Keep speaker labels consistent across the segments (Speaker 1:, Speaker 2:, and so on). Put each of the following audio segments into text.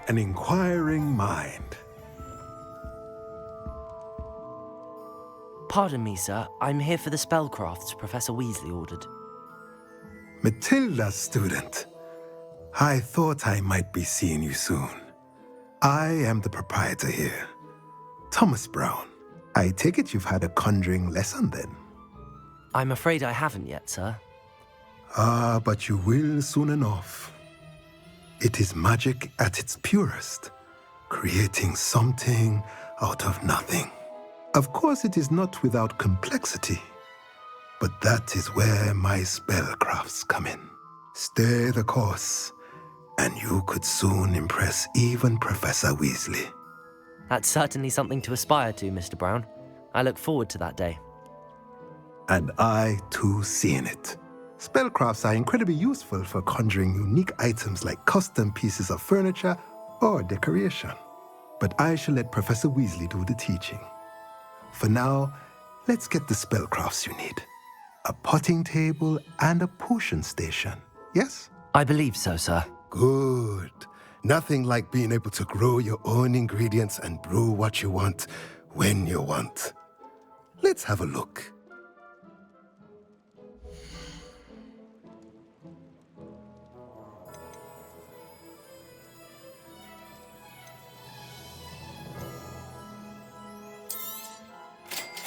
Speaker 1: An inquiring mind.
Speaker 2: Pardon me, sir. I'm here for the spellcrafts Professor Weasley ordered.
Speaker 1: Matilda's student. I thought I might be seeing you soon. I am the proprietor here, Thomas Brown. I take it you've had a conjuring lesson then?
Speaker 2: I'm afraid I haven't yet, sir.
Speaker 1: Ah, but you will soon enough. It is magic at its purest, creating something out of nothing. Of course, it is not without complexity, but that is where my spellcrafts come in. Stay the course, and you could soon impress even Professor Weasley.
Speaker 2: That's certainly something to aspire to, Mr. Brown. I look forward to that day.
Speaker 1: And I, too, seeing it. Spellcrafts are incredibly useful for conjuring unique items like custom pieces of furniture or decoration. But I shall let Professor Weasley do the teaching. For now, let's get the spellcrafts you need. A potting table and a potion station, yes?
Speaker 2: I believe so, sir.
Speaker 1: Good. Nothing like being able to grow your own ingredients and brew what you want, when you want. Let's have a look.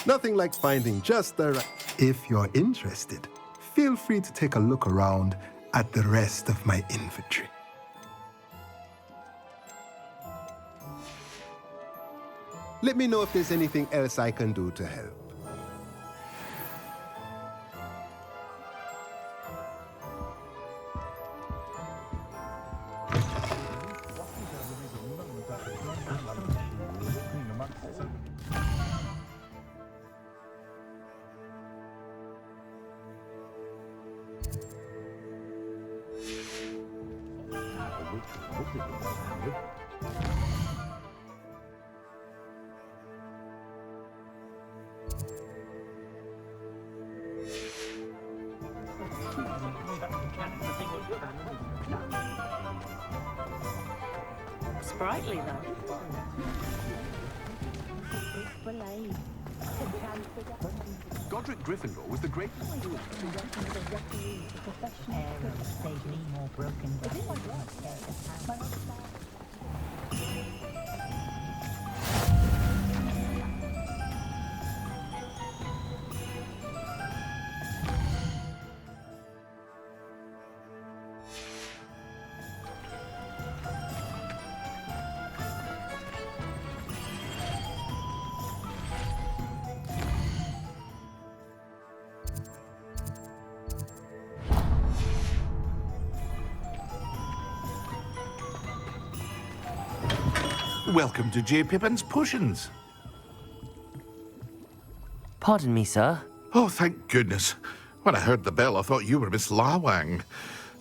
Speaker 1: Nothing like finding just the right... If you're interested, feel free to take a look around at the rest of my inventory. Let me know if there's anything else I can do to help.
Speaker 3: Sprightly, though.
Speaker 4: Godric Gryffindor was the great... Welcome to J. Pippin's Potions.
Speaker 2: Pardon me, sir.
Speaker 4: Oh, thank goodness. When I heard the bell, I thought you were Miss Lawang.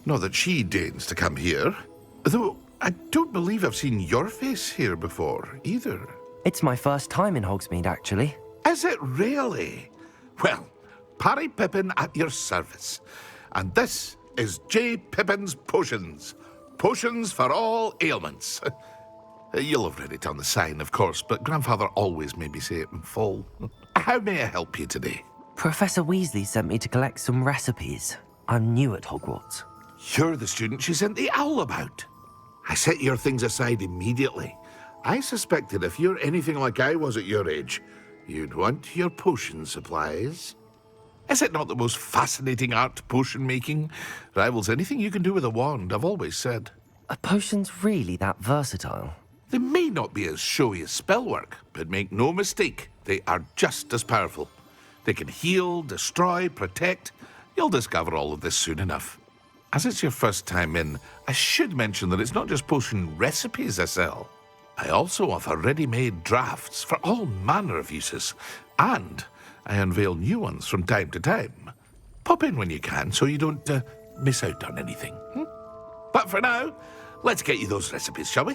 Speaker 4: Not that she deigns to come here. Though, I don't believe I've seen your face here before, either.
Speaker 2: It's my first time in Hogsmeade, actually.
Speaker 4: Is it really? Well, Parry Pippin at your service. And this is J. Pippin's Potions. Potions for all ailments. You'll have read it on the sign, of course, but Grandfather always made me say it in full. How may I help you today?
Speaker 2: Professor Weasley sent me to collect some recipes. I'm new at Hogwarts.
Speaker 4: You're the student she sent the owl about. I set your things aside immediately. I suspected if you're anything like I was at your age, you'd want your potion supplies. Is it not the most fascinating art, potion making? Rivals anything you can do with a wand, I've always said.
Speaker 2: Are potions really that versatile?
Speaker 4: They may not be as showy as spellwork, but make no mistake, they are just as powerful. They can heal, destroy, protect. You'll discover all of this soon enough. As it's your first time in, I should mention that it's not just potion recipes I sell. I also offer ready-made drafts for all manner of uses, and I unveil new ones from time to time. Pop in when you can so you don't miss out on anything. But for now, let's get you those recipes, shall we?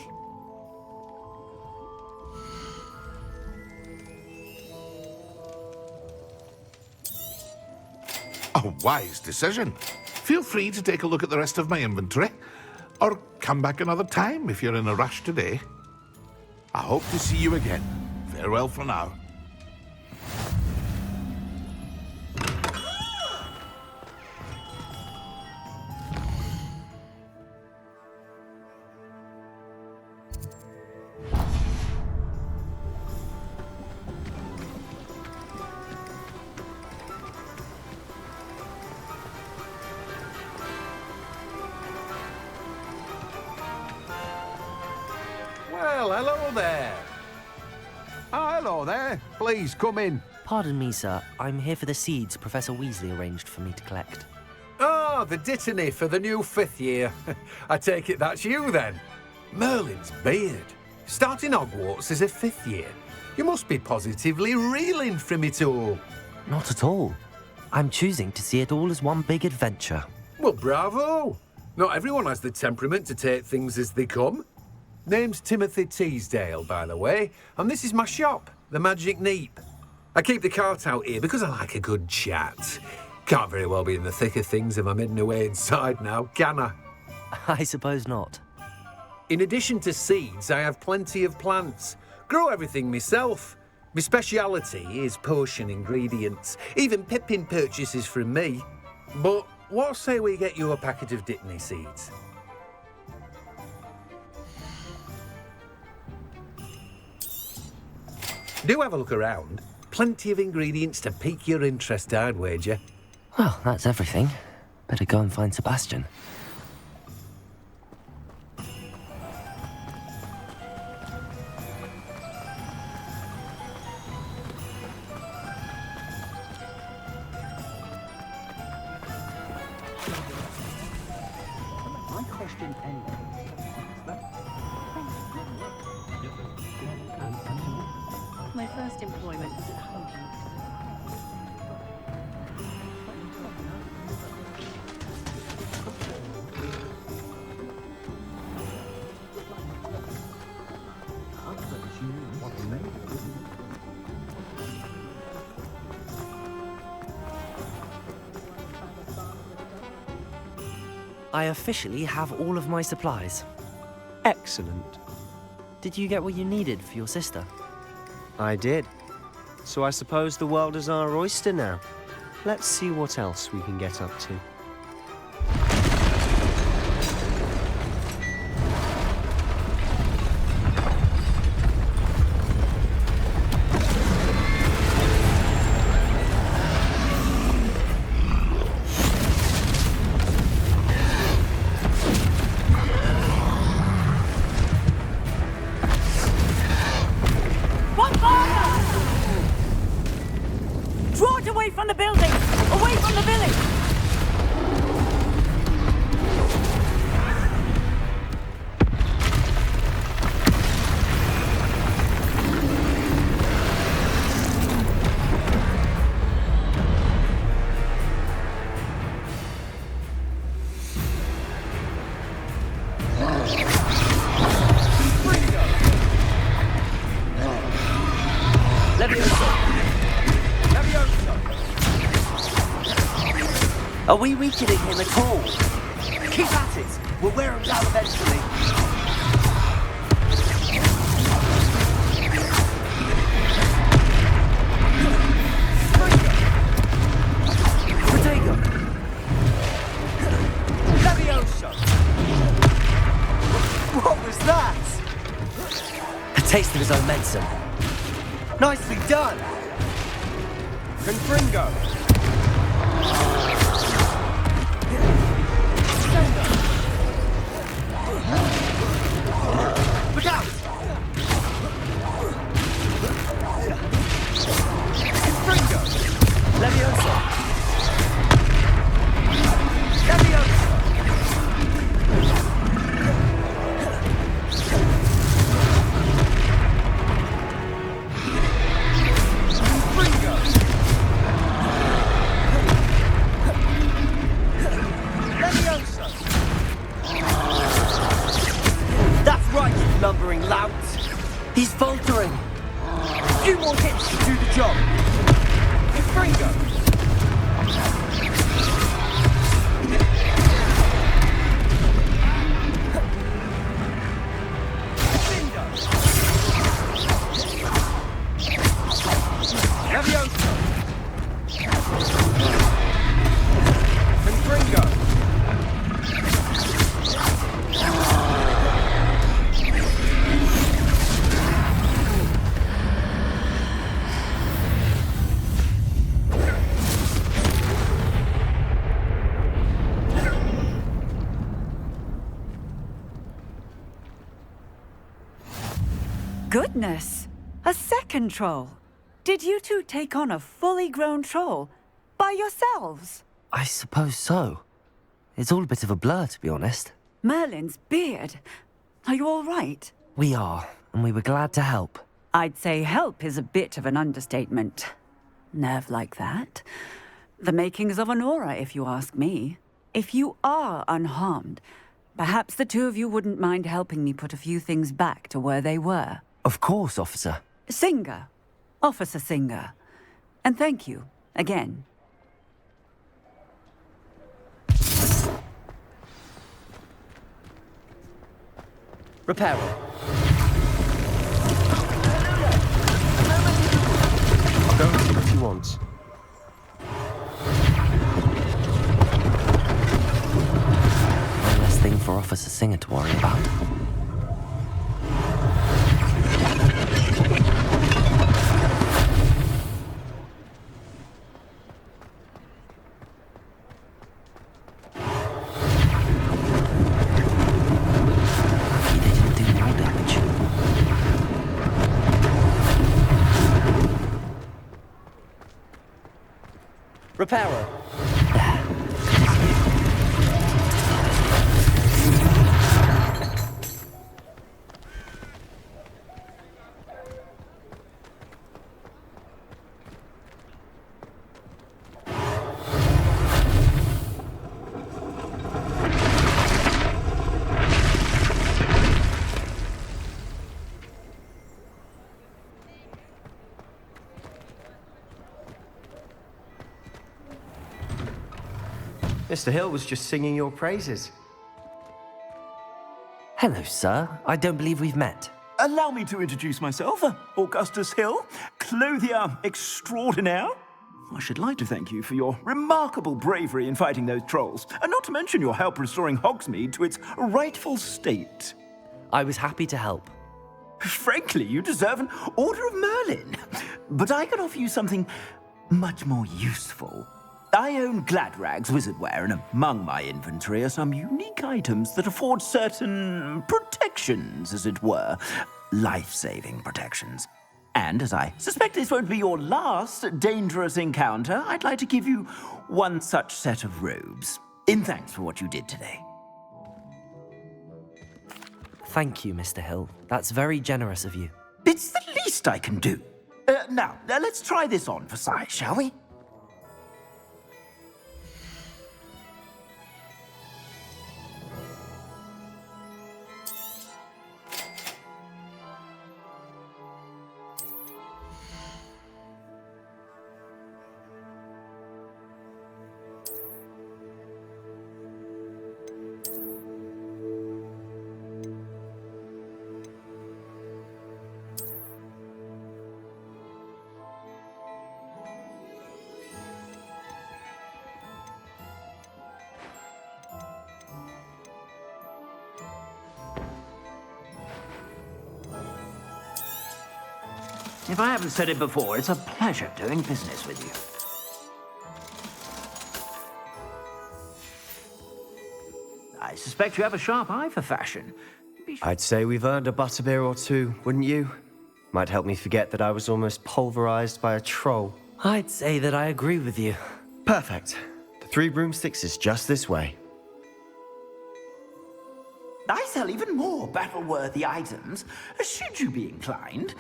Speaker 4: wise decision. Feel free to take a look at the rest of my inventory, or come back another time if you're in a rush today. I hope to see you again. Farewell for now.
Speaker 3: Well, hello there. Oh, hello there. Please, come in.
Speaker 2: Pardon me, sir. I'm here for the seeds Professor Weasley arranged for me to collect.
Speaker 3: Oh, the dittany for the new 5th year. I take it that's you, then. Merlin's beard. Starting Hogwarts as a 5th year. You must be positively reeling from it all.
Speaker 2: Not at all. I'm choosing to see it all as one big adventure.
Speaker 3: Well, bravo. Not everyone has the temperament to take things as they come. Name's Timothy Teasdale, by the way, and this is my shop, the Magic Neep. I keep the cart out here because I like a good chat. Can't very well be in the thick of things if I'm heading away inside now, can I?
Speaker 2: I suppose not.
Speaker 3: In addition to seeds, I have plenty of plants. Grow everything myself. My speciality is potion ingredients. Even Pippin purchases from me. But what say we get you a packet of Dittany seeds? Do have a look around. Plenty of ingredients to pique your interest, I'd wager.
Speaker 2: Well, that's everything. Better go and find Sebastian.
Speaker 5: My first employment was at Hogwarts.
Speaker 2: I officially have all of my supplies.
Speaker 6: Excellent.
Speaker 2: Did you get what you needed for your sister?
Speaker 6: I did. So I suppose the world is our oyster now. Let's see what else we can get up to.
Speaker 5: Draw it away from the building! Away from the village!
Speaker 2: Are we weakening him at all? Keep at it! We'll wear him down eventually. Protego! Levioso! What was that? A taste of his own medicine. Nicely done!
Speaker 6: Confringo!
Speaker 2: Look out! Confringo! Levioso! Levioso! Confringo! Levioso! That's right, you lumbering lout! He's faltering! A few more hits to do the job! Confringo!
Speaker 5: Goodness! A second troll! Did you two take on a fully grown troll? By yourselves?
Speaker 2: I suppose so. It's all a bit of a blur, to be honest.
Speaker 5: Merlin's beard. Are you all right?
Speaker 2: We are, and we were glad to help.
Speaker 5: I'd say help is a bit of an understatement. Nerve like that. The makings of an aura, if you ask me. If you are unharmed, perhaps the two of you wouldn't mind helping me put a few things back to where they were.
Speaker 2: Of course, officer.
Speaker 5: Singer. Officer Singer. And thank you, again.
Speaker 2: Repairer.
Speaker 6: I'll go and see what you want.
Speaker 2: One less thing for Officer Singer to worry about. Repairer.
Speaker 6: Mr. Hill was just singing your praises.
Speaker 2: Hello, sir. I don't believe we've met.
Speaker 7: Allow me to introduce myself, Augustus Hill, clothier extraordinaire. I should like to thank you for your remarkable bravery in fighting those trolls, and not to mention your help restoring Hogsmeade to its rightful state.
Speaker 2: I was happy to help.
Speaker 7: Frankly, you deserve an Order of Merlin. But I can offer you something much more useful. I own Gladrag's wizardware, and among my inventory are some unique items that afford certain protections, as it were. Life-saving protections. And as I suspect this won't be your last dangerous encounter, I'd like to give you one such set of robes, in thanks for what you did today.
Speaker 2: Thank you, Mr. Hill. That's very generous of you.
Speaker 7: It's the least I can do. Now, let's try this on for size, shall we? If I haven't said it before, it's a pleasure doing business with you. I suspect you have a sharp eye for fashion.
Speaker 6: I'd say we've earned a butterbeer or two, wouldn't you? Might help me forget that I was almost pulverized by a troll.
Speaker 2: I'd say that I agree with you.
Speaker 6: Perfect. The 3 broomsticks is just this way.
Speaker 7: I sell even more battle-worthy items, should you be inclined.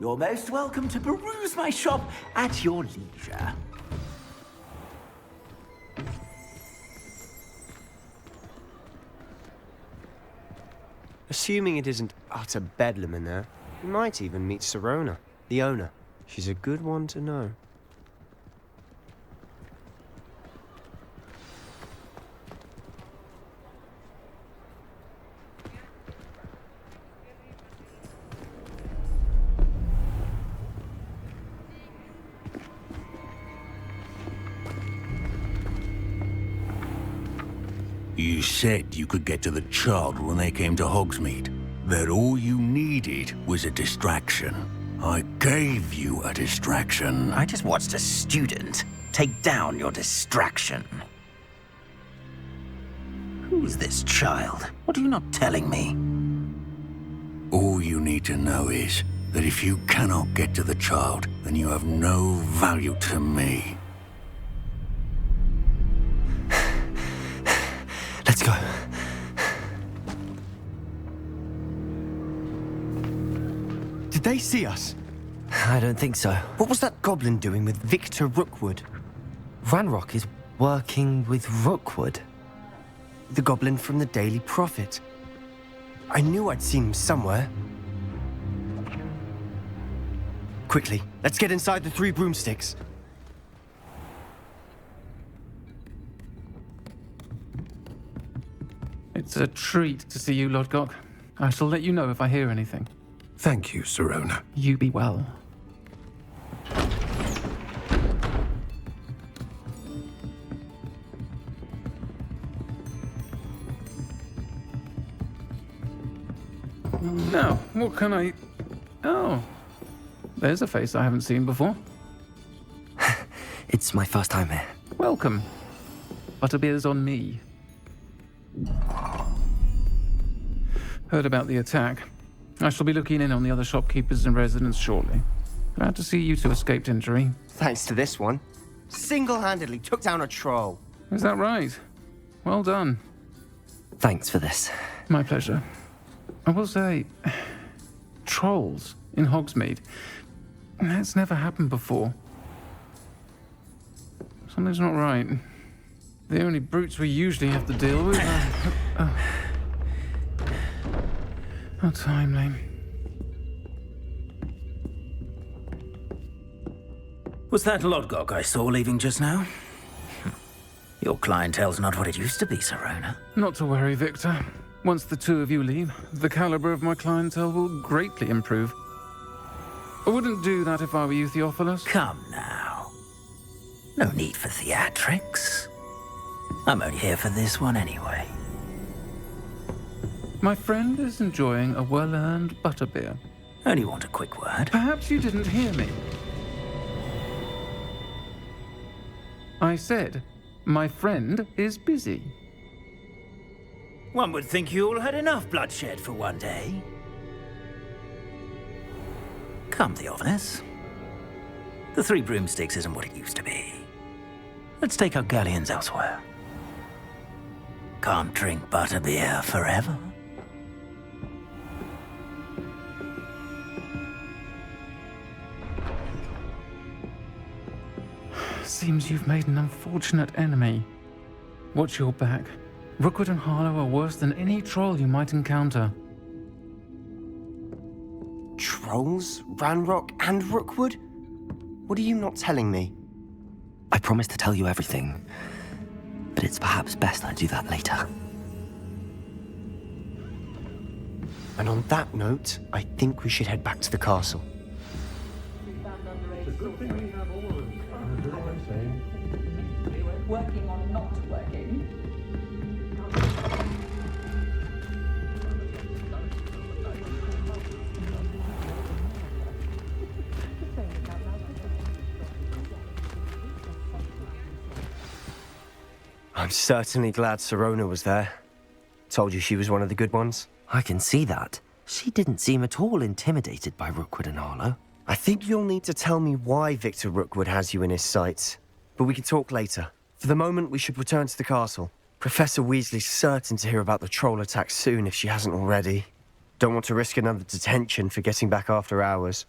Speaker 7: You're most welcome to peruse my shop at your leisure.
Speaker 6: Assuming it isn't utter bedlam in there, you might even meet Serona, the owner. She's a good one to know.
Speaker 8: You said you could get to the child when they came to Hogsmeade. That all you needed was a distraction. I gave you a distraction.
Speaker 7: I just watched a student take down your distraction. Who's this child? What are you not telling me?
Speaker 8: All you need to know is, that if you cannot get to the child, then you have no value to me.
Speaker 2: Let's go.
Speaker 9: Did they see us?
Speaker 2: I don't think so.
Speaker 9: What was that goblin doing with Victor Rookwood?
Speaker 2: Ranrock is working with Rookwood.
Speaker 9: The goblin from the Daily Prophet. I knew I'd seen him somewhere. Quickly, let's get inside the 3 broomsticks.
Speaker 10: It's a treat to see you, Lodgok. I shall let you know if I hear anything.
Speaker 3: Thank you, Sirona.
Speaker 10: You be well. Now, what can I... Oh, there's a face I haven't seen before.
Speaker 2: It's my first time here.
Speaker 10: Welcome. Butterbeer's on me. Heard about the attack. I shall be looking in on the other shopkeepers and residents shortly. Glad to see you two escaped injury.
Speaker 9: Thanks to this one. Single-handedly took down a troll.
Speaker 10: Is that right? Well done.
Speaker 2: Thanks for this.
Speaker 10: My pleasure. I will say, trolls in Hogsmeade. That's never happened before. Something's not right. The only brutes we usually have to deal with are... How timely.
Speaker 7: Was that Lodgok I saw leaving just now? Your clientele's not what it used to be, Sirona.
Speaker 10: Not to worry, Victor. Once the two of you leave, the caliber of my clientele will greatly improve. I wouldn't do that if I were you, Theophilus.
Speaker 7: Come now. No need for theatrics. I'm only here for this one anyway.
Speaker 10: My friend is enjoying a well-earned butterbeer.
Speaker 7: Only want a quick word.
Speaker 10: Perhaps you didn't hear me. I said, my friend is busy.
Speaker 7: One would think you all had enough bloodshed for one day. Come, Theophilus. The 3 broomsticks isn't what it used to be. Let's take our galleons elsewhere. Can't drink butterbeer forever.
Speaker 10: Seems you've made an unfortunate enemy. Watch your back. Rookwood and Harlow are worse than any troll you might encounter.
Speaker 9: Trolls? Ranrock and Rookwood? What are you not telling me?
Speaker 2: I promised to tell you everything, but it's perhaps best I do that later.
Speaker 9: And on that note, I think we should head back to the castle.
Speaker 5: Working on not working.
Speaker 9: I'm certainly glad Sirona was there. Told you she was one of the good ones.
Speaker 2: I can see that. She didn't seem at all intimidated by Rookwood and Harlow.
Speaker 9: I think you'll need to tell me why Victor Rookwood has you in his sights. But we can talk later. For the moment, we should return to the castle. Professor Weasley's certain to hear about the troll attack soon if she hasn't already. Don't want to risk another detention for getting back after hours.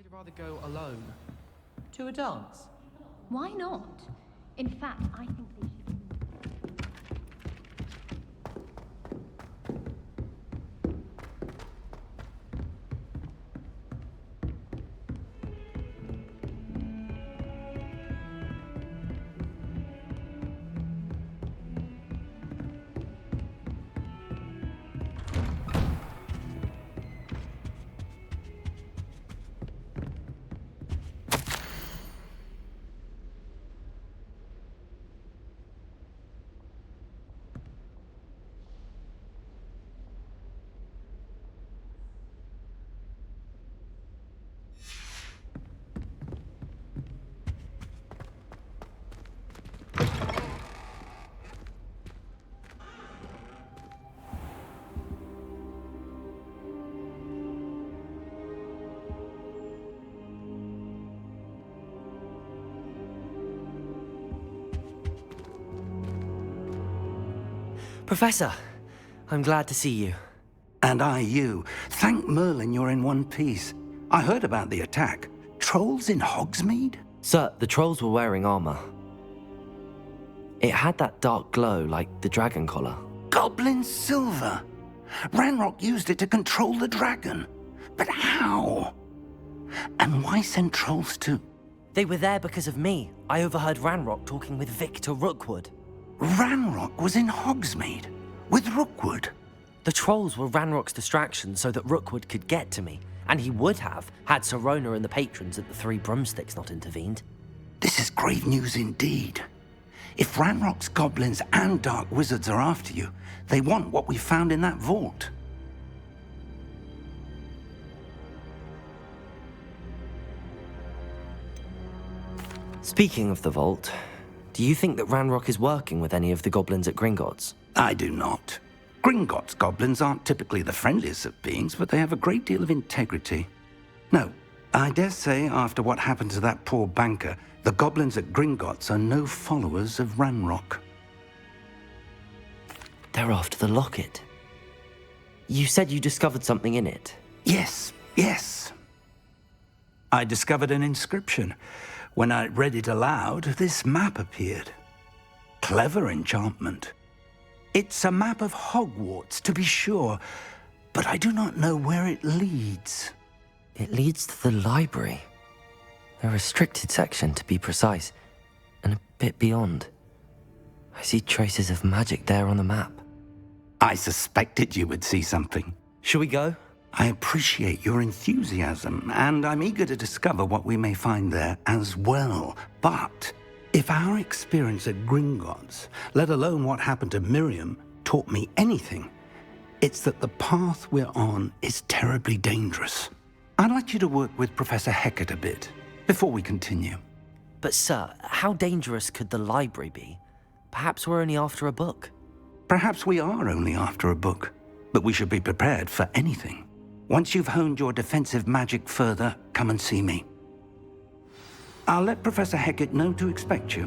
Speaker 11: I'd rather go alone. To a dance?
Speaker 12: Why not? In fact, I think they should.
Speaker 2: Professor, I'm glad to see you.
Speaker 13: And I you. Thank Merlin you're in one piece. I heard about the attack. Trolls in Hogsmeade?
Speaker 2: Sir, the trolls were wearing armor. It had that dark glow like the dragon collar.
Speaker 13: Goblin silver. Ranrock used it to control the dragon. But how? And why send trolls to...
Speaker 2: They were there because of me. I overheard Ranrock talking with Victor Rookwood.
Speaker 13: Ranrock was in Hogsmeade? With Rookwood?
Speaker 2: The trolls were Ranrock's distraction so that Rookwood could get to me. And he would have, had Sirona and the patrons at the Three Broomsticks not intervened.
Speaker 13: This is grave news indeed. If Ranrock's goblins and dark wizards are after you, they want what we found in that vault.
Speaker 2: Speaking of the vault, do you think that Ranrock is working with any of the goblins at Gringotts?
Speaker 13: I do not. Gringotts goblins aren't typically the friendliest of beings, but they have a great deal of integrity. No, I dare say after what happened to that poor banker, the goblins at Gringotts are no followers of Ranrock.
Speaker 2: They're after the locket. You said you discovered something in it.
Speaker 13: Yes. I discovered an inscription. When I read it aloud, this map appeared. Clever enchantment. It's a map of Hogwarts, to be sure, but I do not know where it leads.
Speaker 2: It leads to the library. A restricted section, to be precise, and a bit beyond. I see traces of magic there on the map.
Speaker 13: I suspected you would see something.
Speaker 2: Shall we go?
Speaker 13: I appreciate your enthusiasm, and I'm eager to discover what we may find there as well. But if our experience at Gringotts, let alone what happened to Miriam, taught me anything, it's that the path we're on is terribly dangerous. I'd like you to work with Professor Hecat a bit before we continue.
Speaker 2: But sir, how dangerous could the library be? Perhaps we're only after a book.
Speaker 13: Perhaps we are only after a book, but we should be prepared for anything. Once you've honed your defensive magic further, come and see me. I'll let Professor Hecat know to expect you.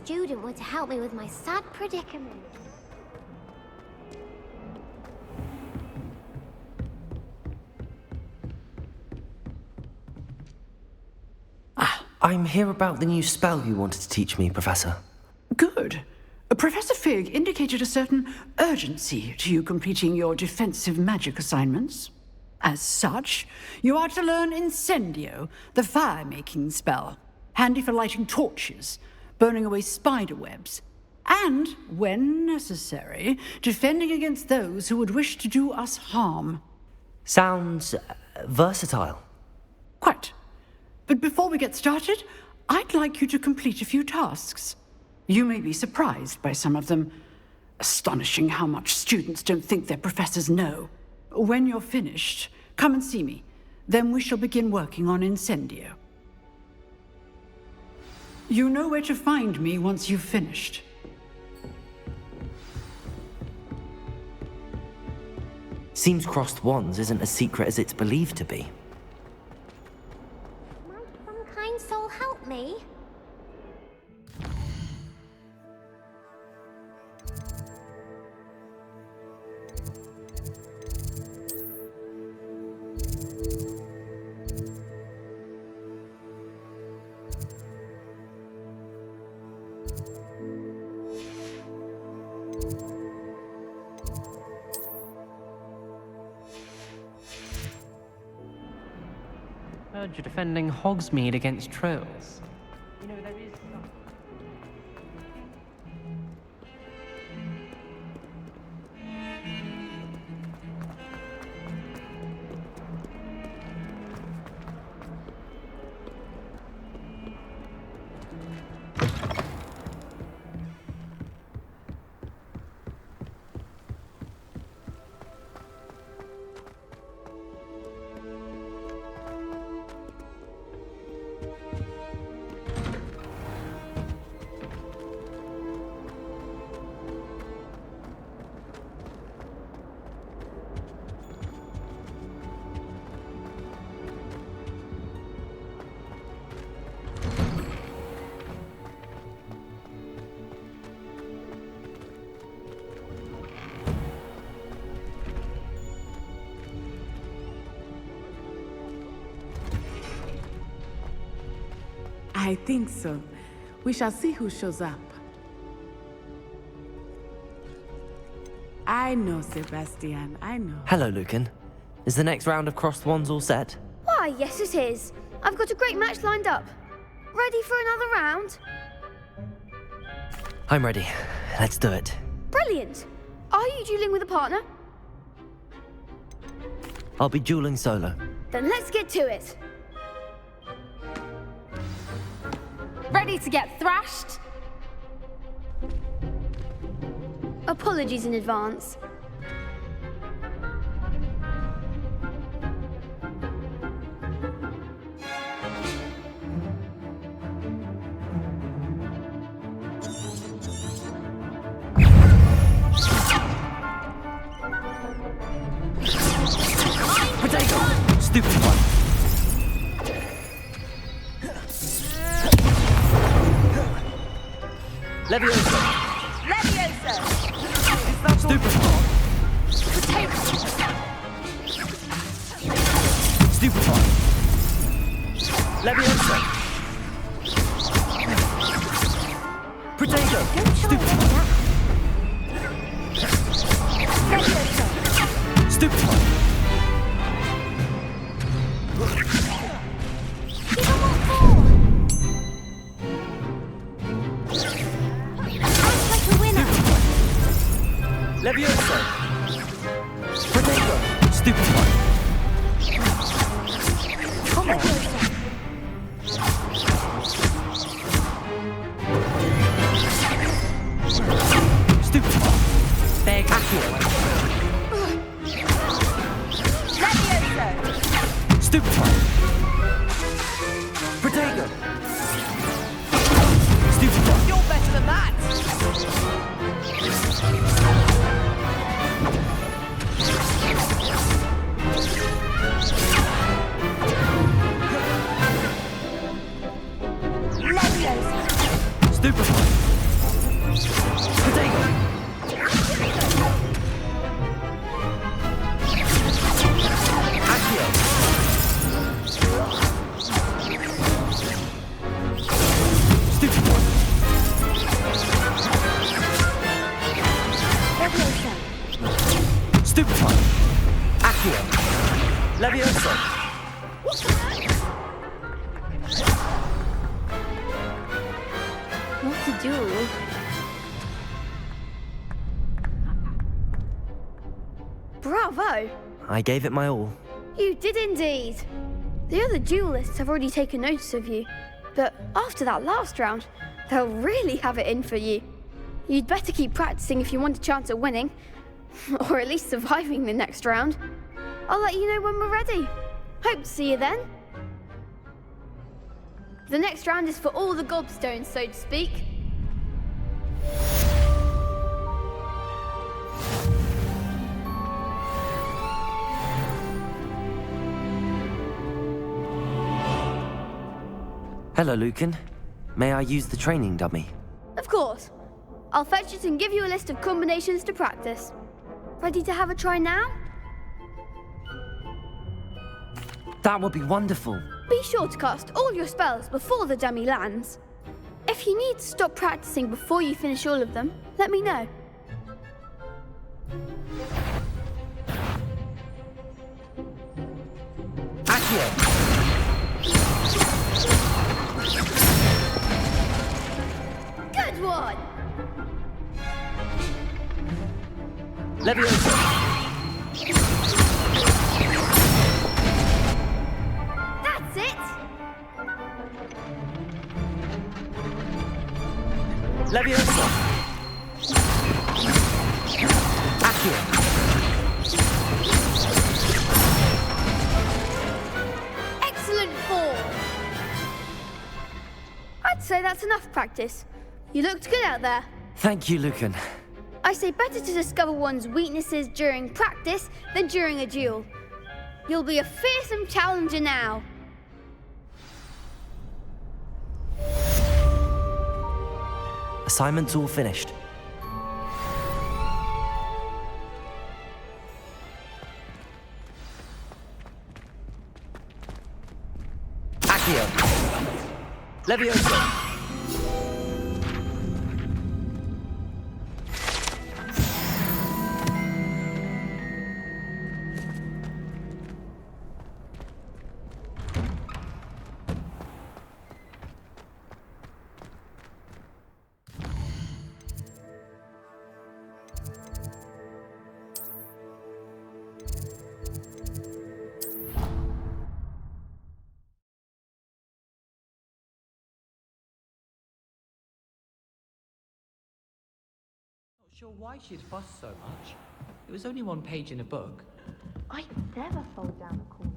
Speaker 12: student were to help me with my sad predicament.
Speaker 2: I'm here about the new spell you wanted to teach me, Professor.
Speaker 14: Good. Professor Fig indicated a certain urgency to you completing your defensive magic assignments. As such, you are to learn Incendio, the fire-making spell, handy for lighting torches, burning away spider webs, and, when necessary, defending against those who would wish to do us harm.
Speaker 2: Sounds versatile.
Speaker 14: Quite. But before we get started, I'd like you to complete a few tasks. You may be surprised by some of them. Astonishing how much students don't think their professors know. When you're finished, come and see me. Then we shall begin working on Incendio. You know where to find me once you've finished.
Speaker 2: Seems crossed wands isn't as secret as it's believed to be.
Speaker 12: Might some kind soul help me?
Speaker 11: Heard you're defending Hogsmeade against trolls. You know, there is some...
Speaker 15: I think so. We shall see who shows up. I know, Sebastian, I know.
Speaker 2: Hello, Lucan. Is the next round of crossed wands all set?
Speaker 16: Why, yes it is. I've got a great match lined up. Ready for another round?
Speaker 2: I'm ready. Let's do it.
Speaker 16: Brilliant. Are you dueling with a partner?
Speaker 2: I'll be dueling solo.
Speaker 16: Then let's get to it.
Speaker 12: Ready to get thrashed?
Speaker 16: Apologies in advance.
Speaker 2: Potato! Stupid one! Leviosa!
Speaker 16: Leviosa!
Speaker 2: Stupid one! Stupid one! Leviosa! Potato! Stupid one! Stupid one! Leviosa! Potato! Stupid one! Come on! Stupid one! Big accurate!
Speaker 16: Leviosa!
Speaker 2: Stupid one! Potato! Stupid one!
Speaker 16: You're better than that!
Speaker 2: Stupid one! Leviosa!
Speaker 16: What a duel. Bravo!
Speaker 2: I gave it my all.
Speaker 16: You did indeed. The other duelists have already taken notice of you, but after that last round, they'll really have it in for you. You'd better keep practicing if you want a chance at winning, or at least surviving the next round. I'll let you know when we're ready. Hope to see you then. The next round is for all the gobstones, so to speak.
Speaker 2: Hello, Lucan. May I use the training dummy?
Speaker 16: Of course. I'll fetch it and give you a list of combinations to practice. Ready to have a try now?
Speaker 2: That would be wonderful.
Speaker 16: Be sure to cast all your spells before the dummy lands. If you need to stop practicing before you finish all of them, let me know.
Speaker 2: Accio!
Speaker 16: Good one!
Speaker 2: Leviosa!
Speaker 16: That's it!
Speaker 2: Leviosa! Accio!
Speaker 16: Excellent form! I'd say that's enough practice. You looked good out there.
Speaker 2: Thank you, Lucan.
Speaker 16: I say better to discover one's weaknesses during practice than during a duel. You'll be a fearsome challenger now.
Speaker 2: Assignment's all finished. Accio! Leviosa!
Speaker 17: Not sure why she'd fuss so much. It was only one page in a book.
Speaker 12: I'd never fall down a corner.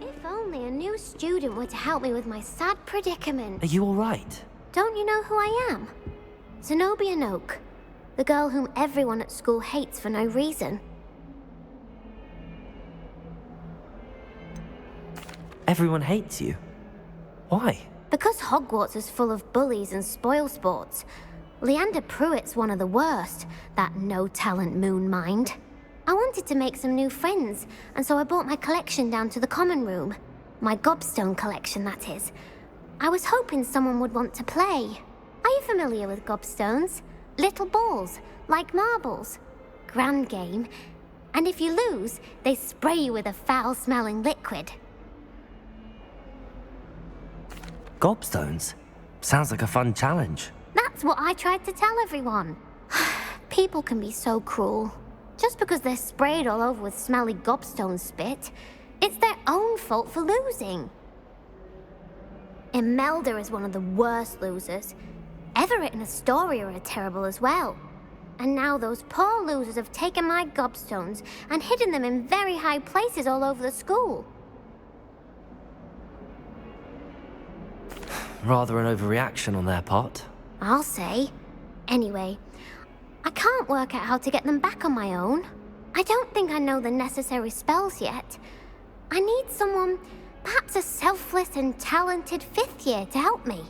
Speaker 18: If only a new student were to help me with my sad predicament.
Speaker 2: Are you all right?
Speaker 18: Don't you know who I am? Zenobia Noak, the girl whom everyone at school hates for no reason.
Speaker 2: Everyone hates you. Why?
Speaker 18: Because Hogwarts is full of bullies and spoilsports. Leander Pruitt's one of the worst, that no-talent moon mind. I wanted to make some new friends, and so I brought my collection down to the common room. My gobstone collection, that is. I was hoping someone would want to play. Are you familiar with gobstones? Little balls, like marbles. Grand game. And if you lose, they spray you with a foul-smelling liquid.
Speaker 2: Gobstones? Sounds like a fun challenge.
Speaker 18: That's what I tried to tell everyone. People can be so cruel. Just because they're sprayed all over with smelly gobstone spit, it's their own fault for losing. Imelda is one of the worst losers. Everett and Astoria are terrible as well. And now those poor losers have taken my gobstones and hidden them in very high places all over the school.
Speaker 2: Rather an overreaction on their part.
Speaker 18: I'll say. Anyway, I can't work out how to get them back on my own. I don't think I know the necessary spells yet. I need someone, perhaps a selfless and talented 5th year to help me.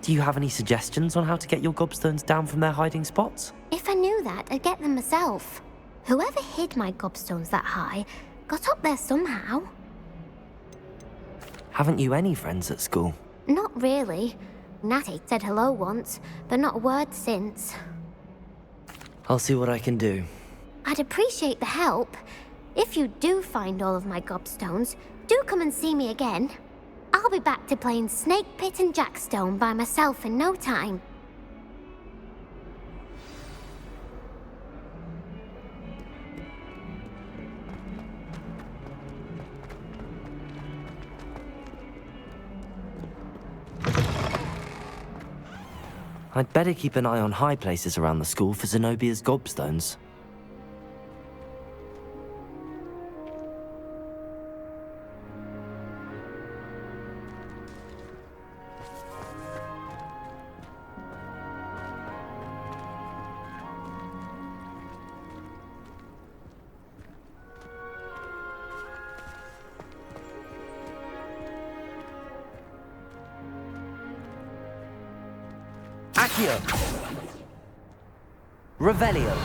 Speaker 2: Do you have any suggestions on how to get your gobstones down from their hiding spots?
Speaker 18: If I knew that, I'd get them myself. Whoever hid my gobstones that high got up there somehow.
Speaker 2: Haven't you any friends at school?
Speaker 18: Not really. Natty said hello once, but not a word since.
Speaker 2: I'll see what I can do.
Speaker 18: I'd appreciate the help. If you do find all of my gobstones, do come and see me again. I'll be back to playing Snake Pit and Jackstone by myself in no time.
Speaker 2: I'd better keep an eye on high places around the school for Zenobia's gobstones. Accio! Revelio!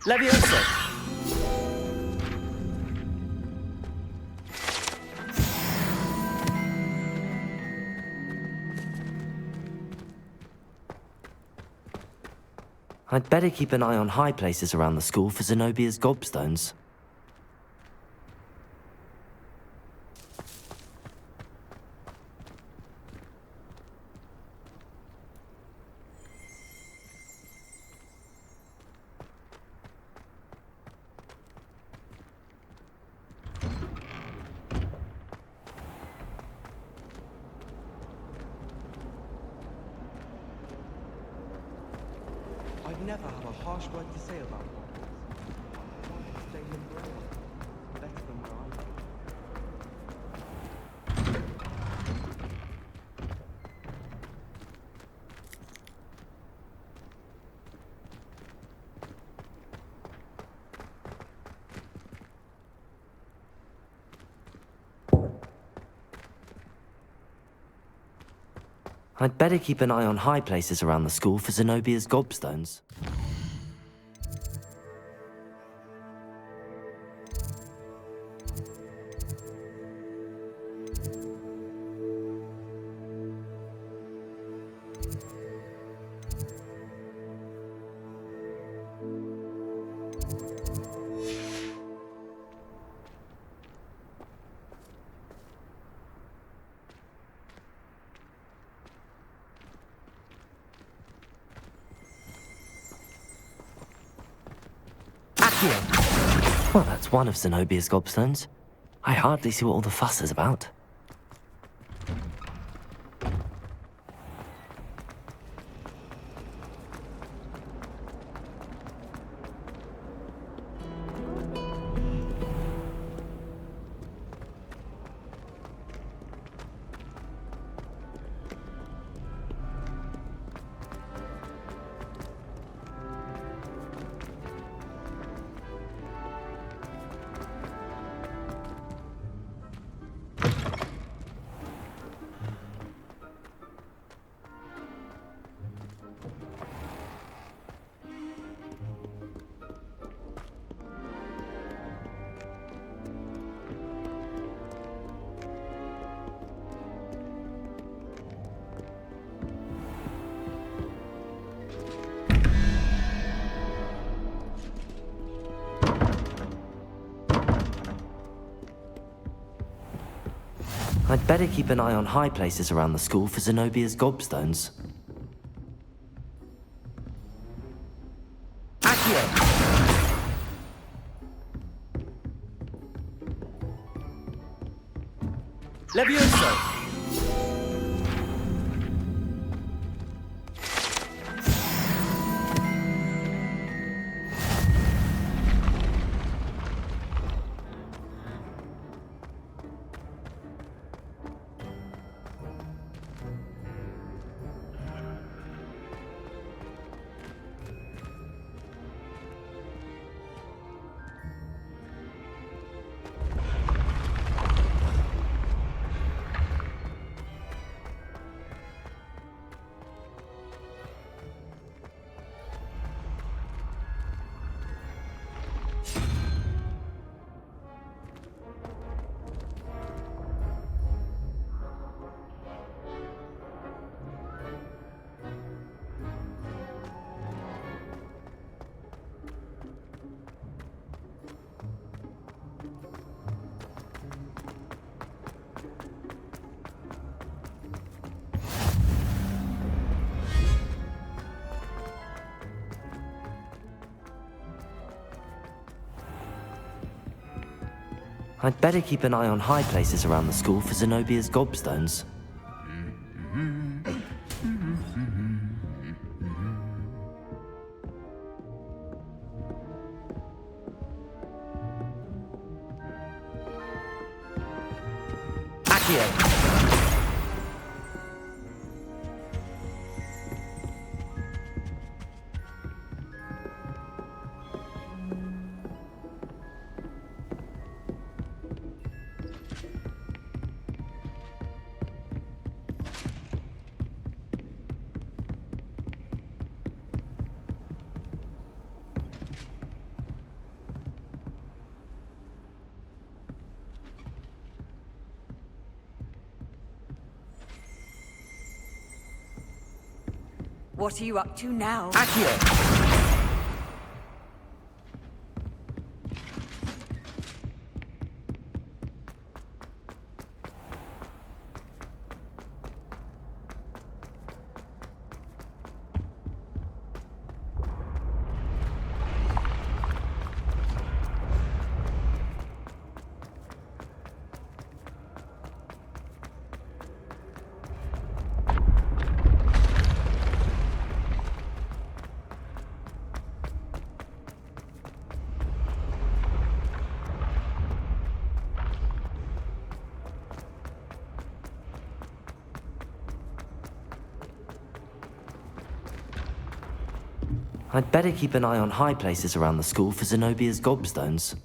Speaker 2: Levioso! I'd better keep an eye on high places around the school for Zenobia's gobstones.
Speaker 9: I'd never have a harsh word to say about Hogwarts. Stay liberated. Better than where I am.
Speaker 2: I'd better keep an eye on high places around the school for Zenobia's gobstones. Well, that's one of Zenobia's gobstones. I hardly see what all the fuss is about. I'd better keep an eye on high places around the school for Zenobia's gobstones.
Speaker 9: Levioso!
Speaker 2: I'd better keep an eye on high places around the school for Zenobia's gobstones. Accio!
Speaker 5: What are you up to now?
Speaker 2: Accio! I'd better keep an eye on high places around the school for Zenobia's gobstones.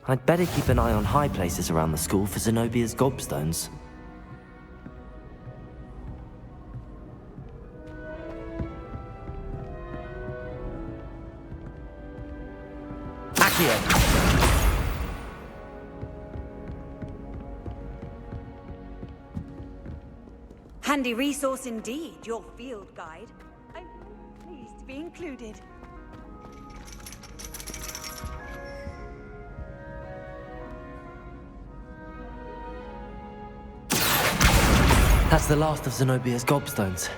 Speaker 2: I'd better keep an eye on high places around the school for Zenobia's gobstones. Accio!
Speaker 5: Handy resource indeed, your field guide. I'm pleased to be included.
Speaker 2: That's the last of Zenobia's gobstones.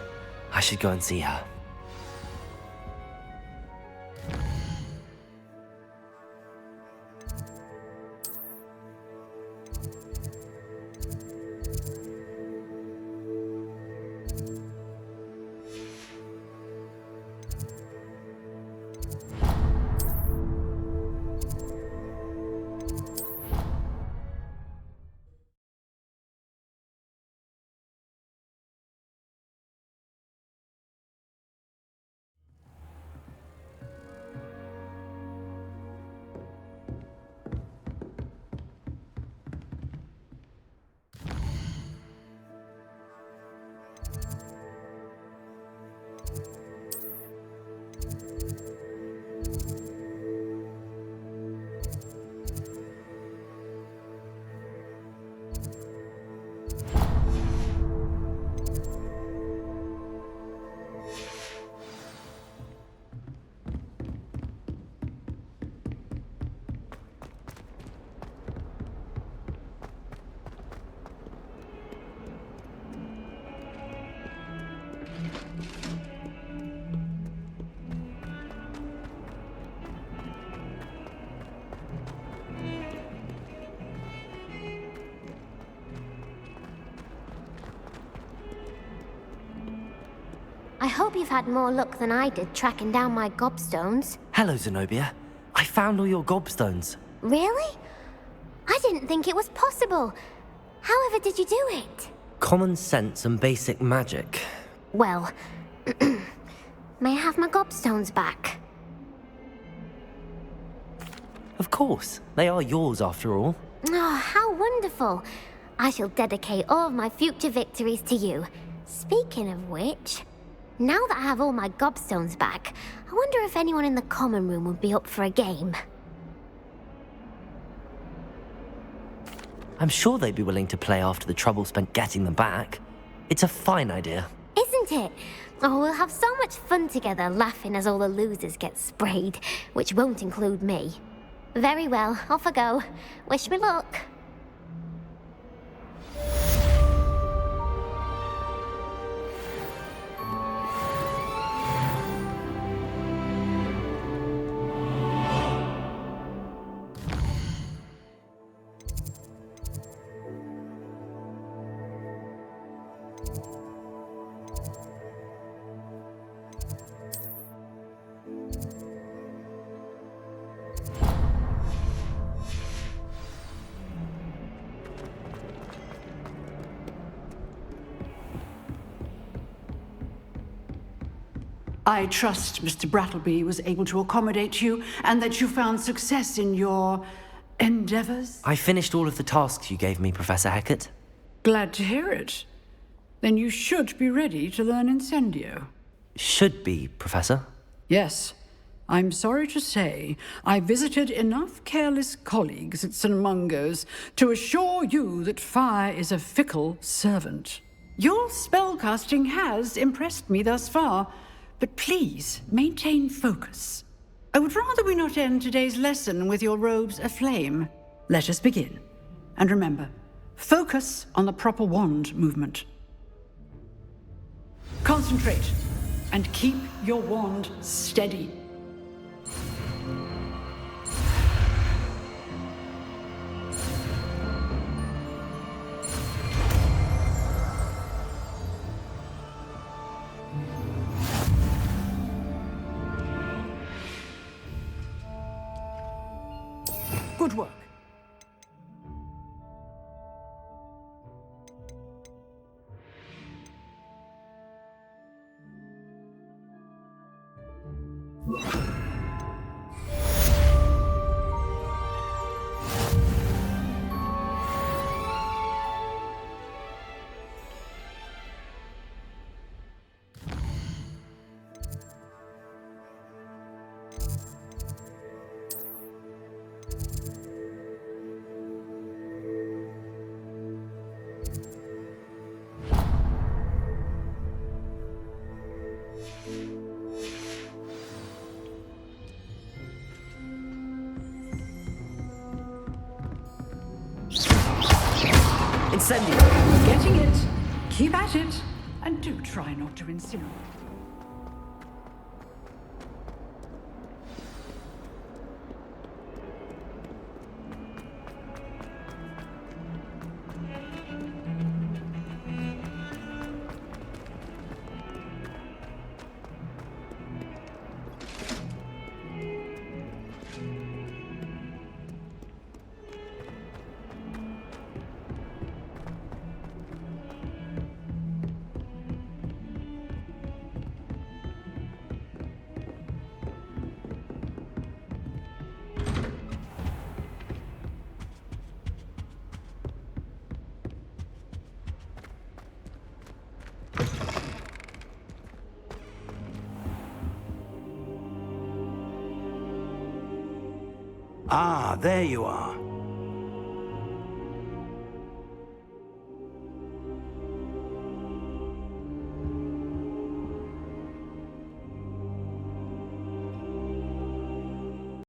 Speaker 2: I should go and see her.
Speaker 18: hope you've had more luck than I did tracking down my gobstones.
Speaker 2: Hello, Zenobia. I found all your gobstones.
Speaker 18: Really? I didn't think it was possible. However did you do it?
Speaker 2: Common sense and basic magic.
Speaker 18: Well, may I have my gobstones back?
Speaker 2: Of course. They are yours after all.
Speaker 18: Oh, how wonderful. I shall dedicate all of my future victories to you. Speaking of which, now that I have all my gobstones back, I wonder if anyone in the common room would be up for a game.
Speaker 2: I'm sure they'd be willing to play after the trouble spent getting them back. It's a fine idea.
Speaker 18: Isn't it? Oh, we'll have so much fun together laughing as all the losers get sprayed, which won't include me. Very well, off I go. Wish me luck.
Speaker 14: I trust Mr. Brattleby was able to accommodate you and that you found success in your endeavors.
Speaker 2: I finished all of the tasks you gave me, Professor Hecat.
Speaker 14: Glad to hear it. Then you should be ready to learn Incendio.
Speaker 2: Should be, Professor.
Speaker 14: Yes. I'm sorry to say, I visited enough careless colleagues at St. Mungo's to assure you that fire is a fickle servant. Your spellcasting has impressed me thus far, but please maintain focus. I would rather we not end today's lesson with your robes aflame. Let us begin. And remember, focus on the proper wand movement. Concentrate and keep your wand steady. Good work.
Speaker 2: Incendio!
Speaker 14: Getting it. Keep at it. And do try not to incinerate.
Speaker 13: Ah, there you are.